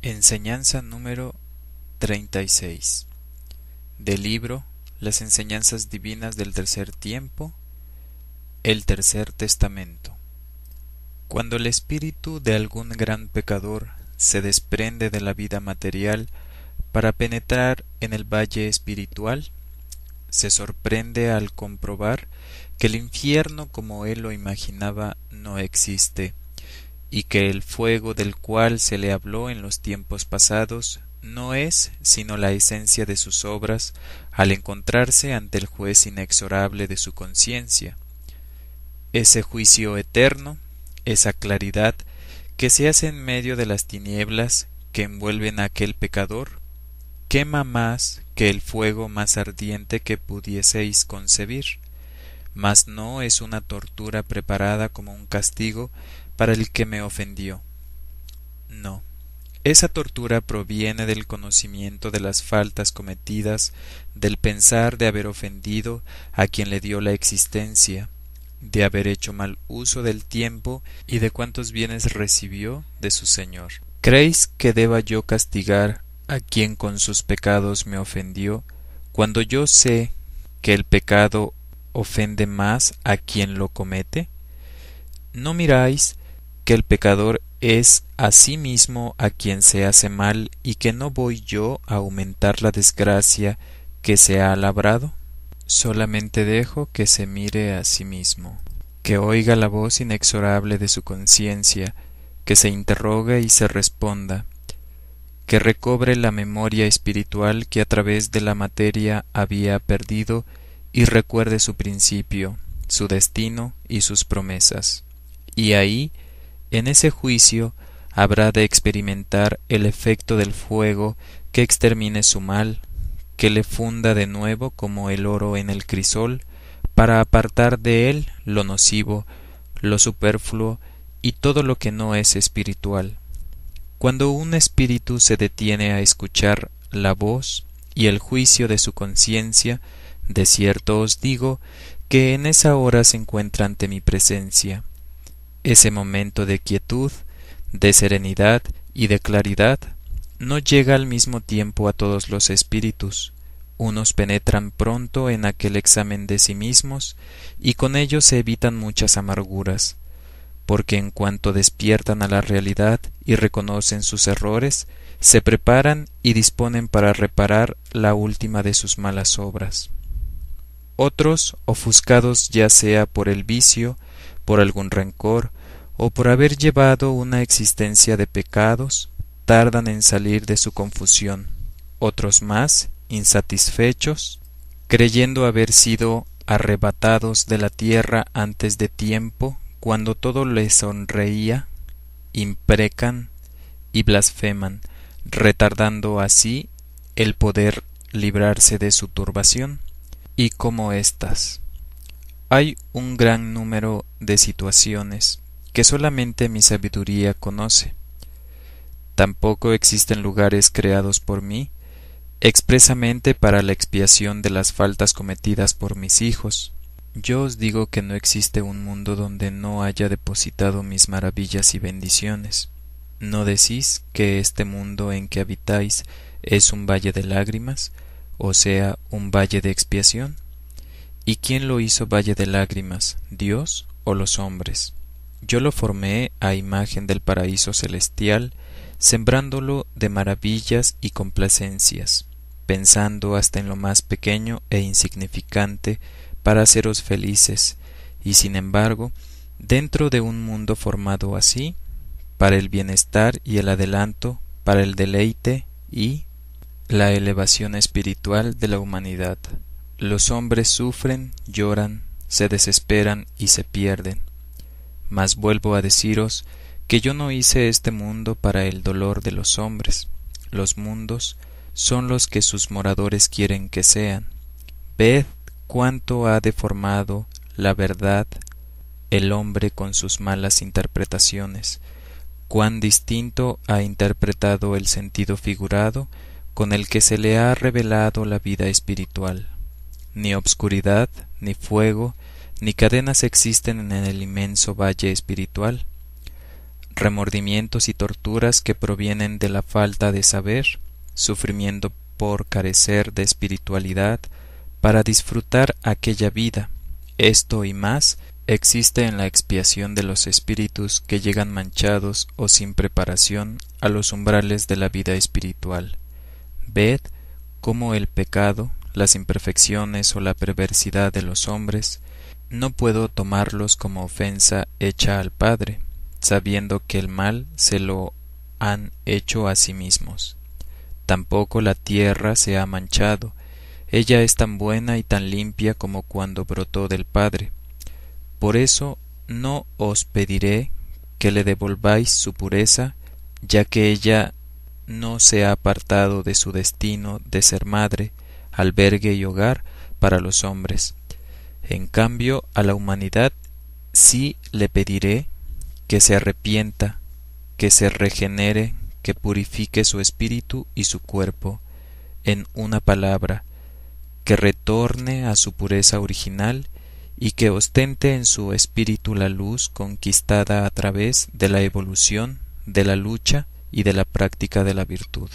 Enseñanza número 36 del libro Las enseñanzas divinas del tercer tiempo, el tercer testamento. Cuando el espíritu de algún gran pecador se desprende de la vida material para penetrar en el valle espiritual, se sorprende al comprobar que el infierno como él lo imaginaba no existe, y que el fuego del cual se le habló en los tiempos pasados no es sino la esencia de sus obras al encontrarse ante el juez inexorable de su conciencia. Ese juicio eterno, esa claridad que se hace en medio de las tinieblas que envuelven a aquel pecador, quema más que el fuego más ardiente que pudieseis concebir, mas no es una tortura preparada como un castigo para el que me ofendió. No, esa tortura proviene del conocimiento de las faltas cometidas, del pensar de haber ofendido a quien le dio la existencia, de haber hecho mal uso del tiempo y de cuantos bienes recibió de su Señor. ¿Creéis que deba yo castigar a quien con sus pecados me ofendió, cuando yo sé que el pecado ofende más a quien lo comete? ¿No miráis que el pecador es a sí mismo a quien se hace mal y que no voy yo a aumentar la desgracia que se ha labrado? Solamente dejo que se mire a sí mismo, que oiga la voz inexorable de su conciencia, que se interrogue y se responda, que recobre la memoria espiritual que a través de la materia había perdido y recuerde su principio, su destino y sus promesas. Y ahí, en ese juicio, habrá de experimentar el efecto del fuego que extermine su mal, que le funda de nuevo como el oro en el crisol, para apartar de él lo nocivo, lo superfluo y todo lo que no es espiritual. Cuando un espíritu se detiene a escuchar la voz y el juicio de su conciencia, de cierto os digo que en esa hora se encuentra ante mi presencia. Ese momento de quietud, de serenidad y de claridad no llega al mismo tiempo a todos los espíritus. Unos penetran pronto en aquel examen de sí mismos y con ello se evitan muchas amarguras, porque en cuanto despiertan a la realidad y reconocen sus errores, se preparan y disponen para reparar la última de sus malas obras. Otros, ofuscados ya sea por el vicio, por algún rencor, o por haber llevado una existencia de pecados, tardan en salir de su confusión. Otros más, insatisfechos, creyendo haber sido arrebatados de la tierra antes de tiempo, cuando todo les sonreía, imprecan y blasfeman, retardando así el poder librarse de su turbación. Y como éstas, hay un gran número de situaciones que solamente mi sabiduría conoce. Tampoco existen lugares creados por mí expresamente para la expiación de las faltas cometidas por mis hijos. Yo os digo que no existe un mundo donde no haya depositado mis maravillas y bendiciones. ¿No decís que este mundo en que habitáis es un valle de lágrimas, o sea, un valle de expiación? ¿Y quién lo hizo valle de lágrimas, Dios o los hombres? Yo lo formé a imagen del paraíso celestial, sembrándolo de maravillas y complacencias, pensando hasta en lo más pequeño e insignificante para haceros felices, y sin embargo, dentro de un mundo formado así, para el bienestar y el adelanto, para el deleite y la elevación espiritual de la humanidad, los hombres sufren, lloran, se desesperan y se pierden. Mas vuelvo a deciros que yo no hice este mundo para el dolor de los hombres. Los mundos son los que sus moradores quieren que sean. Ved cuánto ha deformado la verdad el hombre con sus malas interpretaciones, cuán distinto ha interpretado el sentido figurado con el que se le ha revelado la vida espiritual. Ni obscuridad, ni fuego, ni cadenas existen en el inmenso valle espiritual. remordimientos y torturas que provienen de la falta de saber, sufrimiento por carecer de espiritualidad para disfrutar aquella vida. Esto y más existe en la expiación de los espíritus que llegan manchados o sin preparación a los umbrales de la vida espiritual. Ved cómo el pecado, las imperfecciones o la perversidad de los hombres no puedo tomarlos como ofensa hecha al Padre, sabiendo que el mal se lo han hecho a sí mismos. Tampoco la tierra se ha manchado, ella es tan buena y tan limpia como cuando brotó del Padre. Por eso no os pediré que le devolváis su pureza, ya que ella no se ha apartado de su destino de ser madre, albergue y hogar para los hombres. En cambio, a la humanidad sí le pediré que se arrepienta, que se regenere, que purifique su espíritu y su cuerpo, en una palabra, que retorne a su pureza original y que ostente en su espíritu la luz conquistada a través de la evolución, de la lucha y de la práctica de la virtud.